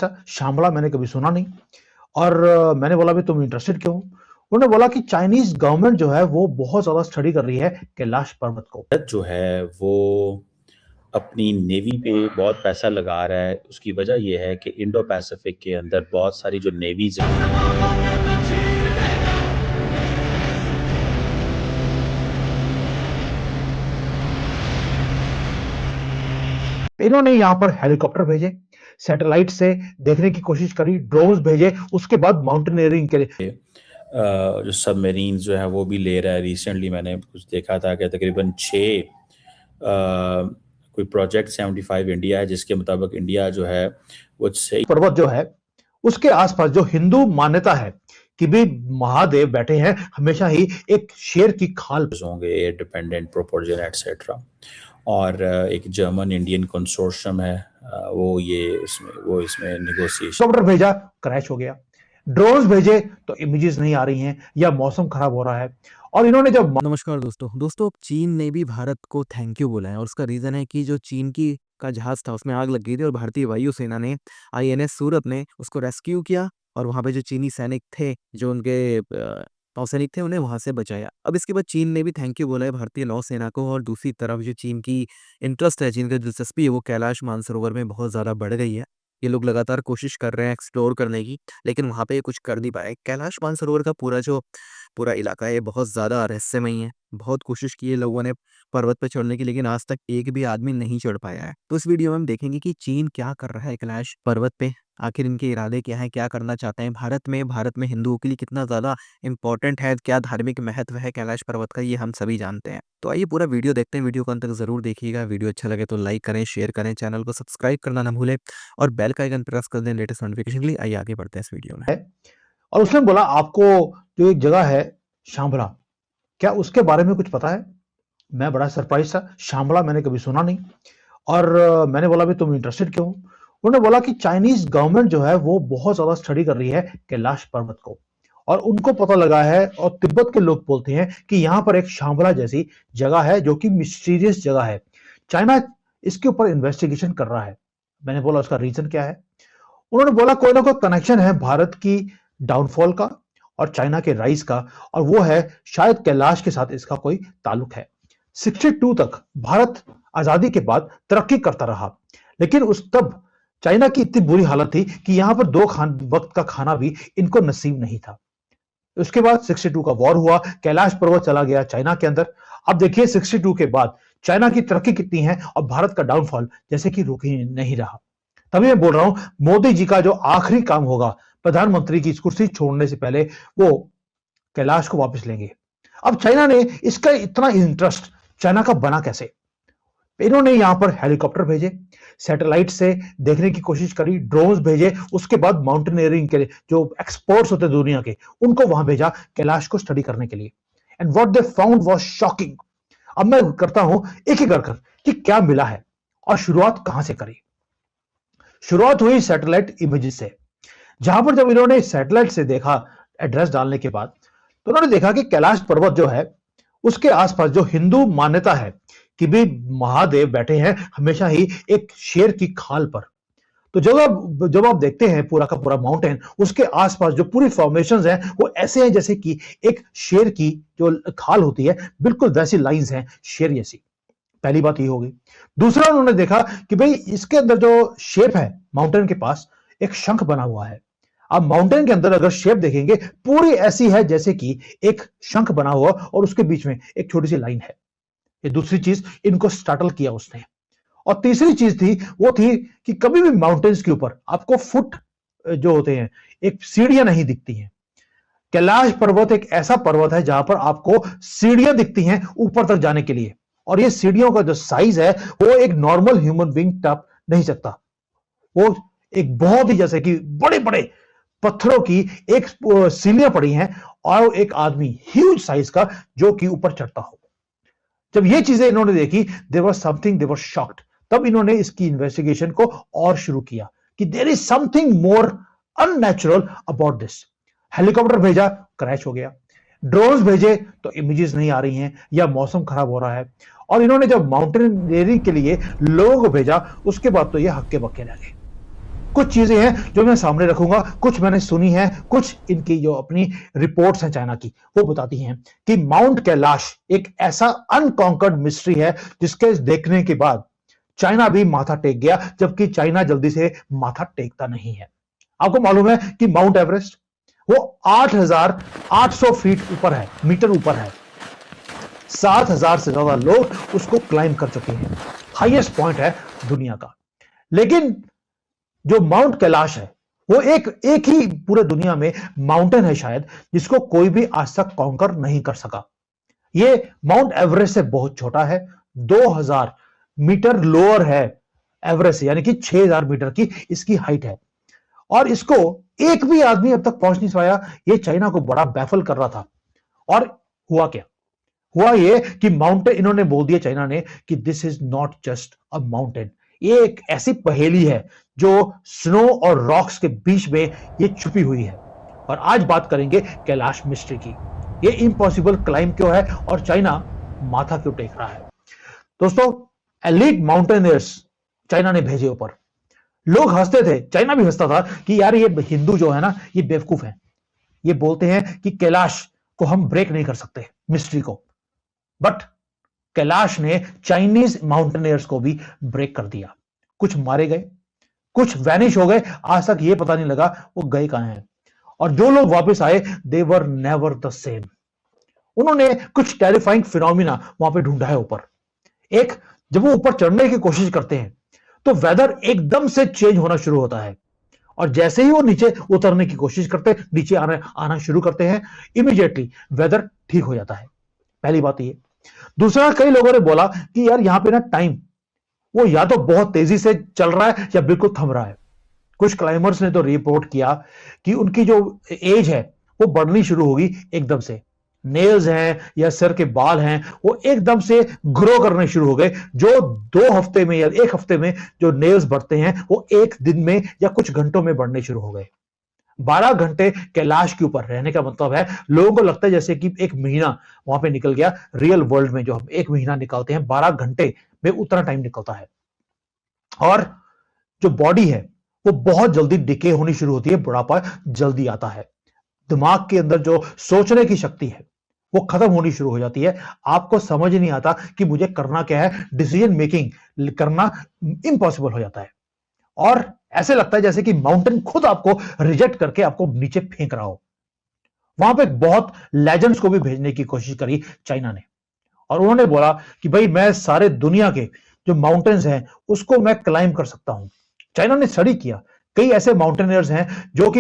Surprise था, शामला मैंने कभी सुना नहीं। और मैंने बोला भी तुम इंटरेस्टेड क्यों? उन्होंने बोला कि चाइनीज गवर्नमेंट जो है वो बहुत ज्यादा स्टडी कर रही है कैलाश पर्वत को। भारत जो है वो अपनी नेवी पे बहुत पैसा लगा रहा है। उसकी वजह यह है कि इंडो पैसिफिक के अंदर बहुत सारी जो नेवीज हैं, इन्होंने यहाँ पर हेलीकॉप्टर भेजे, सैटेलाइट से देखने की कोशिश करी, ड्रोन्स भेजे, उसके बाद माउंटेनियरिंग के लिए जो सबमरीन जो है वो भी ले रहा है। रिसेंटली मैंने कुछ देखा था कि तकरीबन 6 कोई प्रोजेक्ट 75 इंडिया है, जिसके मुताबिक इंडिया जो है वो पर्वत जो है उसके आसपास जो हिंदू मान्यता है कि भी महादेव बैठे हैं हमेशा ही एक शेर की खाल होंगे, एयर डिपेंडेंट प्रोपोर्जन एटसेट्रा। और एक जर्मन इंडियन कंसोर्शियम है, वो इसमें नेगोशिएशन। हेलीकॉप्टर भेजा, क्रैश हो गया। ड्रोन्स भेजे तो इमेजेस नहीं आ रही हैं या मौसम खराब हो रहा है। और इन्होंने जब नमस्कार दोस्तों, चीन ने भी भारत को थैंक यू बोला है और उसका रीज़न है कि जो चीन की का जहाज़ था उसमें आग लग गई थी और भारतीय वायुसेना ने आईएनएस सूरत ने उसको रेस्क्यू किया और वहाँ पे जो चीनी सैनिक थे, जो उनके नौसैनिक थे, उन्हें वहाँ से बचाया। अब इसके बाद चीन ने भी थैंक यू बोला है भारतीय नौसेना को और दूसरी तरफ जो चीन की इंटरेस्ट है, चीन की दिलचस्पी है, वो कैलाश मानसरोवर में बहुत ज़्यादा बढ़ गई है। ये लोग लगातार कोशिश कर रहे हैं एक्सप्लोर करने की, लेकिन वहाँ पे कुछ कर नहीं पाए। कैलाश मानसरोवर का पूरा इलाका है, ये बहुत ज़्यादा रहस्यमयी है। बहुत कोशिश की है लोगों ने पर्वत पे चढ़ने की, लेकिन आज तक एक भी आदमी नहीं चढ़ पाया है। तो इस वीडियो में हम देखेंगे कि चीन क्या कर रहा है कैलाश पर्वत पे, आखिर इनके इरादे क्या हैं, क्या करना चाहते हैं भारत में हिंदुओं के लिए कितना ज़्यादा इम्पोर्टेंट है, क्या धार्मिक महत्व है कैलाश पर्वत का, ये हम सभी जानते हैं। तो आइए पूरा वीडियो देखते हैं, वीडियो को अंत तक ज़रूर देखिएगा। वीडियो अच्छा लगे तो लाइक करें, शेयर करें, चैनल को सब्सक्राइब करना ना भूलें और बेल का आइकन प्रेस कर दें लेटेस्ट नोटिफिकेशन के लिए। आइए आगे बढ़ते हैं इस वीडियो में। है और उसने बोला आपको जो एक जगह है शामला, क्या उसके बारे में कुछ पता है? मैं बड़ा सरप्राइज था, शामला मैंने कभी सुना नहीं। और मैंने बोला भी तुम इंटरेस्टेड क्यों? उन्होंने बोला कि चाइनीज गवर्नमेंट जो है वो बहुत ज्यादा स्टडी कर रही है कैलाश पर्वत को और उनको पता लगा है और तिब्बत के लोग बोलते हैं कि यहाँ पर एक शामला जैसी जगह है जो कि मिस्टीरियस जगह है। चाइना इसके ऊपर इन्वेस्टिगेशन कर रहा है। मैंने बोला उसका रीजन क्या है? उन्होंने बोला कोई ना कोई कनेक्शन है भारत की डाउनफॉल का और चाइना के राइज का, और वो है शायद कैलाश के साथ इसका कोई ताल्लुक है। 62 तक भारत आजादी के बाद तरक्की करता रहा, लेकिन उस तब चाइना की इतनी बुरी हालत थी कि यहां पर वक्त का खाना भी इनको नसीब नहीं था। उसके बाद 62 का वॉर हुआ, कैलाश पर्वत चला गया चाइना के अंदर। अब देखिए 62 के बाद चाइना की तरक्की कितनी है और भारत का डाउनफॉल जैसे कि रुक ही नहीं रहा। तभी मैं बोल रहा हूं मोदी जी का जो आखिरी काम होगा प्रधानमंत्री की कुर्सी छोड़ने से पहले, वो कैलाश को वापस लेंगे। अब चाइना ने इसका इतना इंटरेस्ट चाइना का बना कैसे? इन्होंने यहां पर हेलीकॉप्टर भेजे, सैटेलाइट से देखने की कोशिश करी, ड्रोन्स भेजे, उसके बाद माउंटेनियरिंग के जो एक्सपर्ट्स होते दुनिया के उनको वहां भेजा कैलाश को स्टडी करने के लिए। And what they found was shocking. अब मैं करता हूं एक एक कर कि क्या मिला है और शुरुआत कहां से करी। शुरुआत हुई सैटेलाइट इमेजेस से, जहां पर जब इन्होंने सैटेलाइट से देखा एड्रेस डालने के बाद, तो उन्होंने देखा कि कैलाश पर्वत जो है उसके आसपास जो हिंदू मान्यता है कि भी महादेव बैठे हैं हमेशा ही एक शेर की खाल पर। तो जब आप देखते हैं पूरा का पूरा माउंटेन, उसके आसपास जो पूरी फॉर्मेशंस हैं वो ऐसे हैं जैसे कि एक शेर की जो खाल होती है, बिल्कुल वैसी लाइंस हैं शेर जैसी। पहली बात ये हो गई। दूसरा उन्होंने देखा कि भाई इसके अंदर जो शेप है माउंटेन के पास एक शंख बना हुआ है। आप माउंटेन के अंदर अगर शेप देखेंगे पूरी ऐसी है जैसे कि एक शंख बना हुआ और उसके बीच में एक छोटी सी लाइन है। ये दूसरी चीज इनको स्टार्टल किया उसने। और तीसरी चीज थी वो थी कि कभी भी माउंटेन्स के ऊपर आपको फुट जो होते हैं एक सीढ़ियां नहीं दिखती हैं। कैलाश पर्वत एक ऐसा पर्वत है जहां पर आपको सीढ़ियां दिखती हैं ऊपर तक जाने के लिए, और ये सीढ़ियों का जो साइज है वो एक नॉर्मल ह्यूमन बीइंग टप नहीं सकता। वो एक बहुत ही जैसे कि बड़े बड़े पत्थरों की एक सीढ़ियां पड़ी हैं और एक आदमी ह्यूज साइज का जो कि ऊपर चढ़ता हो। जब ये चीजें इन्होंने देखी, there was something, they were shocked. तब इन्होंने इसकी इन्वेस्टिगेशन को और शुरू किया कि there is something more unnatural about this. Helicopter भेजा, क्रैश हो गया। ड्रोन्स भेजे तो इमेजेस नहीं आ रही हैं या मौसम खराब हो रहा है। और इन्होंने जब माउंटेनियरिंग के लिए लोगों को भेजा, उसके बाद तो ये हक्के बक्के रह गए। कुछ चीजें हैं जो मैं सामने रखूंगा, कुछ मैंने सुनी है, कुछ इनकी जो अपनी रिपोर्ट्स हैं चाइना की वो बताती हैं कि माउंट कैलाश एक ऐसा अनकॉन्कर्ड मिस्ट्री है जिसके देखने के बाद चाइना भी माथा टेक गया, जबकि चाइना जल्दी से माथा टेकता नहीं है। आपको मालूम है कि माउंट एवरेस्ट वो 8,800 फीट ऊपर है, मीटर ऊपर है। 7,000 से ज्यादा लोग उसको क्लाइंब कर चुके हैं, हाईएस्ट पॉइंट है दुनिया का। लेकिन जो माउंट कैलाश है वो एक ही पूरे दुनिया में माउंटेन है शायद जिसको कोई भी आज तक कॉन्कर नहीं कर सका। ये माउंट एवरेस्ट से बहुत छोटा है, 2,000 मीटर लोअर है एवरेस्ट, यानी कि 6,000 मीटर की इसकी हाइट है, और इसको एक भी आदमी अब तक पहुंच नहीं पाया। ये चाइना को बड़ा बैफल कर रहा था। और हुआ क्या? हुआ ये कि माउंटेन, इन्होंने बोल दिया चाइना ने कि this is not just a mountain, ये एक ऐसी पहेली है जो स्नो और रॉक्स के बीच में ये छुपी हुई है। और आज बात करेंगे कैलाश मिस्ट्री की। ये इम्पॉसिबल क्लाइंब क्यों है और चाइना माथा क्यों टेक रहा है? दोस्तों, एलीट माउंटेनियर्स चाइना ने भेजे ऊपर। लोग हंसते थे, चाइना भी हंसता था कि यार ये हिंदू जो है ना ये बेवकूफ है, ये बोलते हैं कि कैलाश को हम ब्रेक नहीं कर सकते, मिस्ट्री को। बट कैलाश ने चाइनीज माउंटेनियर्स को भी ब्रेक कर दिया। कुछ मारे गए, कुछ वैनिश हो गए, आज तक ये पता नहीं लगा वो गए कहां हैं। और जो लोग वापस आए दे वर नेवर द सेम। उन्होंने कुछ टेरिफाइंग फिनोमिना वहां पे ढूंढा है ऊपर। एक, जब वो ऊपर चढ़ने की कोशिश करते हैं तो वेदर एकदम से चेंज होना शुरू होता है, और जैसे ही वो नीचे उतरने की कोशिश करते हैं, नीचे आना शुरू करते हैं, इमीडिएटली वेदर ठीक हो जाता है। पहली बात ये। दूसरा, कई लोगों ने बोला कि यार यहां पे ना टाइम वो या तो बहुत तेजी से चल रहा है या बिल्कुल थम रहा है। कुछ क्लाइंबर्स ने तो रिपोर्ट किया कि उनकी जो एज है वो बढ़नी शुरू होगी एकदम से। नेल्स हैं या सिर के बाल हैं वो एकदम से ग्रो करने शुरू हो गए। जो 2 हफ्ते में या 1 हफ्ते में जो नेल्स बढ़ते हैं वो 1 दिन में या कुछ घंटों में बढ़ने शुरू हो गए। 12 घंटे कैलाश के ऊपर रहने का मतलब है, लोगों को लगता है जैसे कि 1 महीना वहां पे निकल गया। रियल वर्ल्ड में जो हम 1 महीना निकालते हैं, 12 घंटे में उतना टाइम निकलता है। और जो बॉडी है वो बहुत जल्दी डिके होनी शुरू होती है, बुढ़ापा जल्दी आता है। दिमाग के अंदर जो सोचने की शक्ति है वो खत्म होनी शुरू हो जाती है। आपको समझ नहीं आता कि मुझे करना क्या है, डिसीजन मेकिंग करना इम्पॉसिबल हो जाता है। और ऐसे लगता है जैसे कि माउंटेन खुद आपको रिजेक्ट करके आपको नीचे फेंक रहा हो। वहां पे बहुत लेजेंड्स को भी भेजने की कोशिश करी चाइना ने, और उन्होंने बोला कि भाई मैं सारे दुनिया के जो माउंटेन्स हैं उसको मैं क्लाइंब कर सकता हूं। चाइना ने स्टडी किया, कई ऐसे माउंटेनियर्स हैं जो कि